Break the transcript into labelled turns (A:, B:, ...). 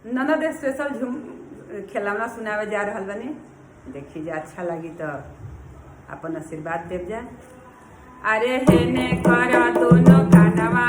A: ननद स्पेशल झूम खिलौना सुनावे जा रहा बनी। देखी जा अच्छा लगी तो अपन आशीर्वाद देव जा। अरे हेने कर दोनों कानवा